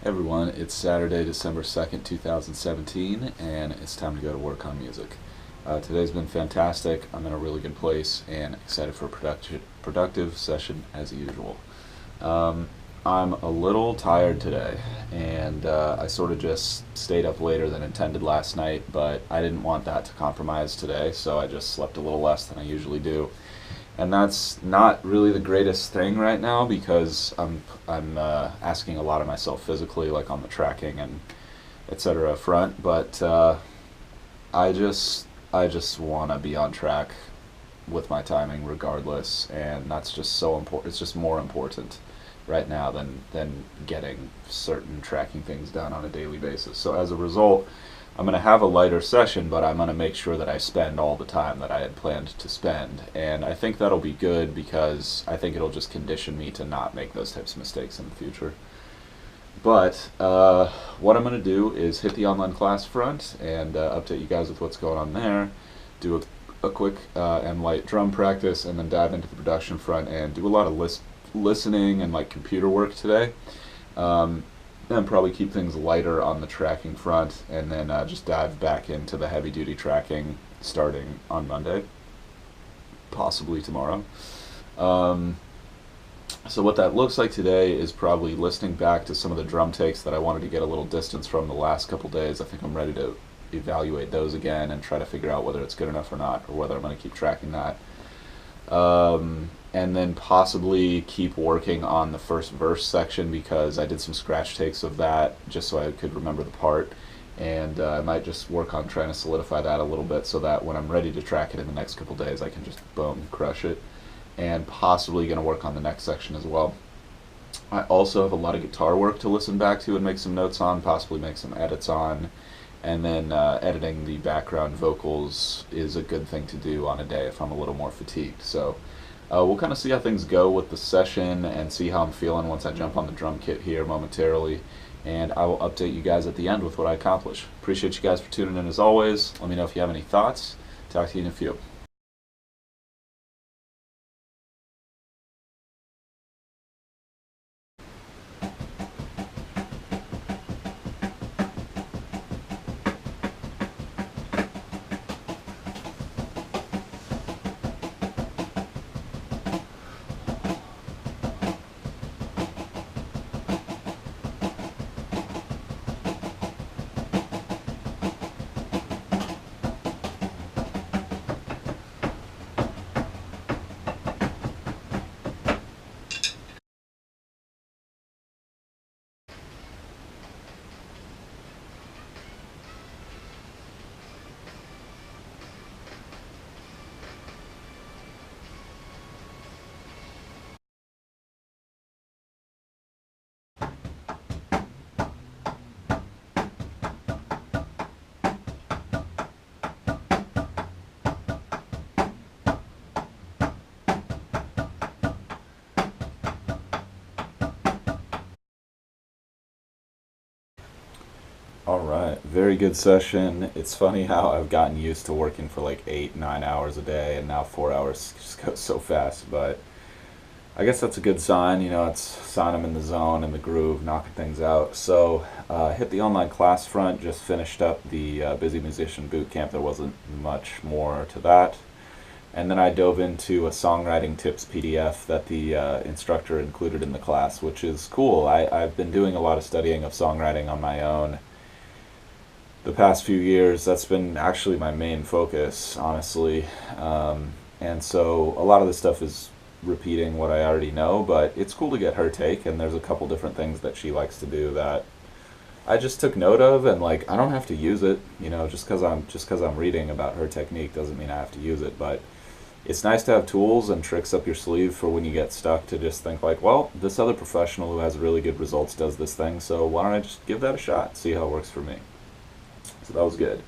Hey everyone, it's Saturday, December 2nd, 2017, and it's time to go to work on music. Today's been fantastic. I'm in a really good place and excited for a productive session as usual. Um, I'm a little tired today, and I sort of just stayed up later than intended last night, but I didn't want that to compromise today, so I just slept a little less than I usually do. And that's not really the greatest thing right now because I'm asking a lot of myself physically, like on the tracking and etc. front. But I just I just want to be on track with my timing regardless, and that's just so important. It's just more important right now than getting certain tracking things done on a daily basis. So as a result, I'm going to have a lighter session, but I'm going to make sure that I spend all the time that I had planned to spend. And I think that'll be good because I think it'll just condition me to not make those types of mistakes in the future. But what I'm going to do is hit the online class front and update you guys with what's going on there, do a quick and light drum practice, and then dive into the production front and do a lot of listening and like computer work today. Um, and probably keep things lighter on the tracking front, and then just dive back into the heavy duty tracking starting on Monday, possibly tomorrow. Um, so what that looks like today is probably listening back to some of the drum takes that I wanted to get a little distance from the last couple days. I think I'm ready to evaluate those again and try to figure out whether it's good enough or not, or whether I'm going to keep tracking that. And then possibly keep working on the first verse section because I did some scratch takes of that just so I could remember the part. And I might just work on trying to solidify that a little bit so that when I'm ready to track it in the next couple days, I can just boom, crush it. And possibly going to work on the next section as well. I also have a lot of guitar work to listen back to and make some notes on, possibly make some edits on. And then editing the background vocals is a good thing to do on a day if I'm a little more fatigued. So we'll kind of see how things go with the session and see how I'm feeling once I jump on the drum kit here momentarily. And I will update you guys at the end with what I accomplish. Appreciate you guys for tuning in as always. Let me know if you have any thoughts. Talk to you in a few. All right, very good session. It's funny how I've gotten used to working for like 8, 9 hours a day, and now 4 hours just goes so fast. But I guess that's a good sign. You know, it's a sign I'm in the zone, in the groove, knocking things out. So hit the online class front. Just finished up the Busy Musician Boot Camp. There wasn't much more to that. And then I dove into a songwriting tips PDF that the instructor included in the class, which is cool. I've been doing a lot of studying of songwriting on my own the past few years. That's been actually my main focus, honestly. And so a lot of this stuff is repeating what I already know, but it's cool to get her take. And there's a couple different things that she likes to do that I just took note of, and like I don't have to use it. You know, just because I'm reading about her technique doesn't mean I have to use it. But it's nice to have tools and tricks up your sleeve for when you get stuck to just think like, well, this other professional who has really good results does this thing, so why don't I just give that a shot, see how it works for me. So that was good.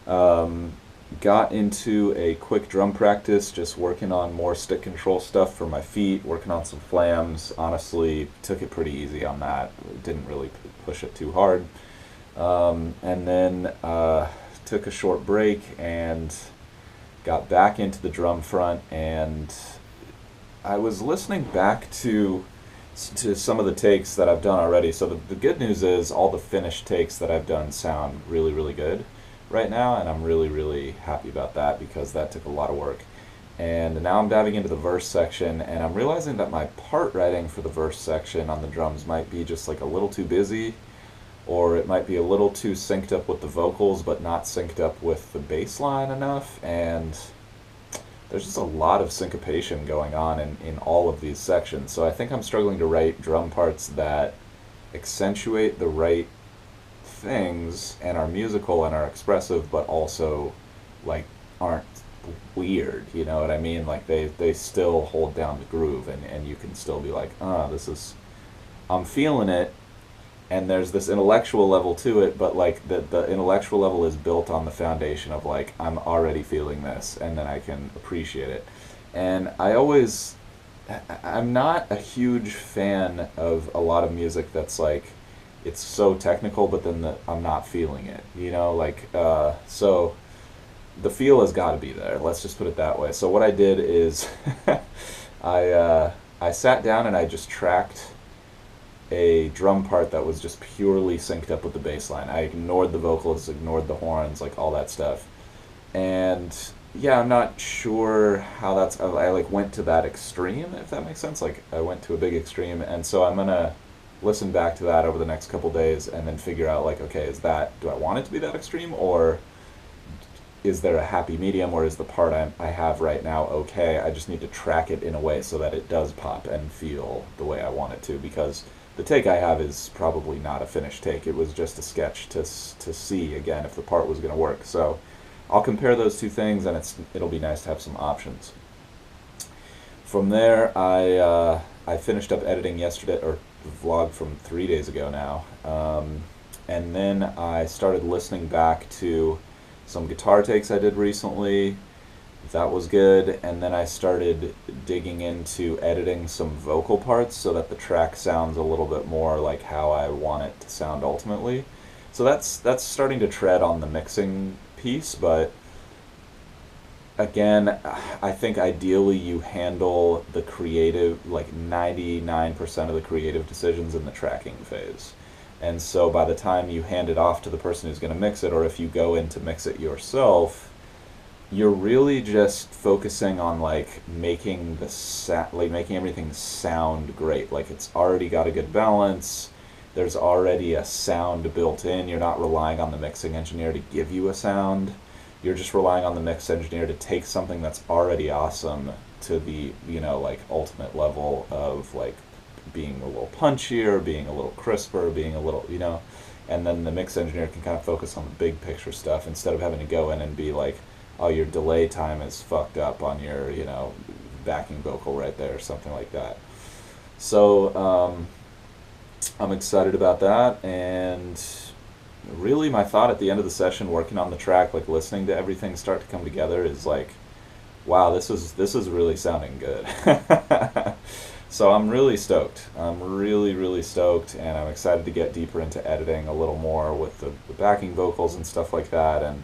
Um, Got into a quick drum practice, just working on more stick control stuff for my feet, working on some flams. Honestly, took it pretty easy on that. Didn't really push it too hard. And then took a short break and got back into the drum front. And I was listening back to to some of the takes that I've done already. So the good news is all the finished takes that I've done sound really, really good right now, and I'm really, really happy about that because that took a lot of work. And now I'm diving into the verse section, and I'm realizing that my part writing for the verse section on the drums might be just like a little too busy, or it might be a little too synced up with the vocals, but not synced up with the bass line enough. And there's just a lot of syncopation going on in all of these sections. So I think I'm struggling to write drum parts that accentuate the right things and are musical and are expressive, but also like aren't weird. You know what I mean? Like they still hold down the groove, and you can still be like, this is, I'm feeling it, and there's this intellectual level to it, but like the intellectual level is built on the foundation of like, I'm already feeling this, and then I can appreciate it. And I'm not a huge fan of a lot of music that's like, it's so technical, but then I'm not feeling it, you know, like, so the feel has got to be there. Let's just put it that way. So what I did is I sat down and I just tracked a drum part that was just purely synced up with the bass line. I ignored the vocals, ignored the horns, like all that stuff. And yeah, I'm not sure how I like went to that extreme, if that makes sense. Like I went to a big extreme, and so I'm gonna listen back to that over the next couple days and then figure out like, okay, do I want it to be that extreme, or is there a happy medium, or is the part I have right now okay? I just need to track it in a way so that it does pop and feel the way I want it to, because the take I have is probably not a finished take. It was just a sketch to see, again, if the part was going to work. So I'll compare those two things, and it'll be nice to have some options. From there, I finished up editing yesterday, or the vlog from 3 days ago now, and then I started listening back to some guitar takes I did recently. That was good. And then I started digging into editing some vocal parts so that the track sounds a little bit more like how I want it to sound ultimately. So that's starting to tread on the mixing piece, but again, I think ideally you handle the creative, like 99% of the creative decisions in the tracking phase. And so by the time you hand it off to the person who's going to mix it, or if you go in to mix it yourself, you're really just focusing on like making making everything sound great. Like it's already got a good balance. There's already a sound built in. You're not relying on the mixing engineer to give you a sound. You're just relying on the mix engineer to take something that's already awesome to the, you know, like ultimate level of like being a little punchier, being a little crisper, being a little, you know, and then the mix engineer can kind of focus on the big picture stuff instead of having to go in and be like, oh, your delay time is fucked up on your, you know, backing vocal right there, or something like that. So I'm excited about that, and really my thought at the end of the session, working on the track, like listening to everything start to come together, is like, wow, this is really sounding good. So I'm really stoked. I'm really, really stoked, and I'm excited to get deeper into editing a little more with the backing vocals and stuff like that. And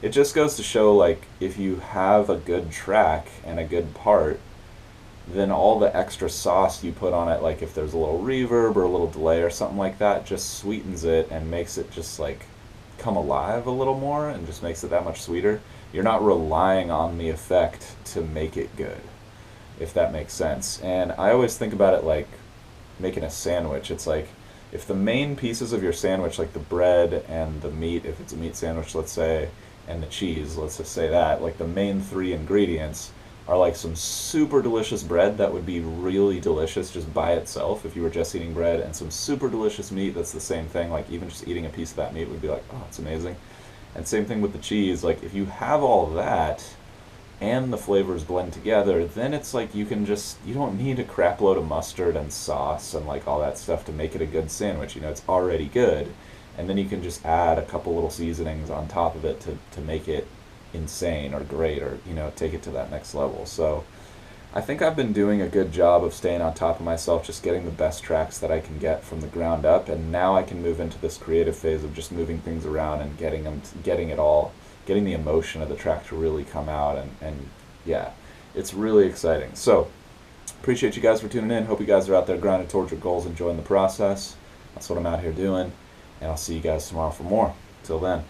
it just goes to show, like, if you have a good track and a good part, then all the extra sauce you put on it, like if there's a little reverb or a little delay or something like that, just sweetens it and makes it just like come alive a little more and just makes it that much sweeter. You're not relying on the effect to make it good, if that makes sense. And I always think about it like making a sandwich. It's like, if the main pieces of your sandwich, like the bread and the meat, if it's a meat sandwich, let's say, and the cheese, let's just say that, like the main three ingredients are like some super delicious bread that would be really delicious just by itself if you were just eating bread, and some super delicious meat that's the same thing, like even just eating a piece of that meat would be like, oh, it's amazing. And same thing with the cheese. Like if you have all that and the flavors blend together, then it's like you don't need a crap load of mustard and sauce and like all that stuff to make it a good sandwich. You know, it's already good. And then you can just add a couple little seasonings on top of it to make it insane or great, or, you know, take it to that next level. So I think I've been doing a good job of staying on top of myself, just getting the best tracks that I can get from the ground up, and now I can move into this creative phase of just moving things around and getting the emotion of the track to really come out, and yeah, it's really exciting. So appreciate you guys for tuning in. Hope you guys are out there grinding towards your goals, enjoying the process. That's what I'm out here doing. And I'll see you guys tomorrow for more. Till then.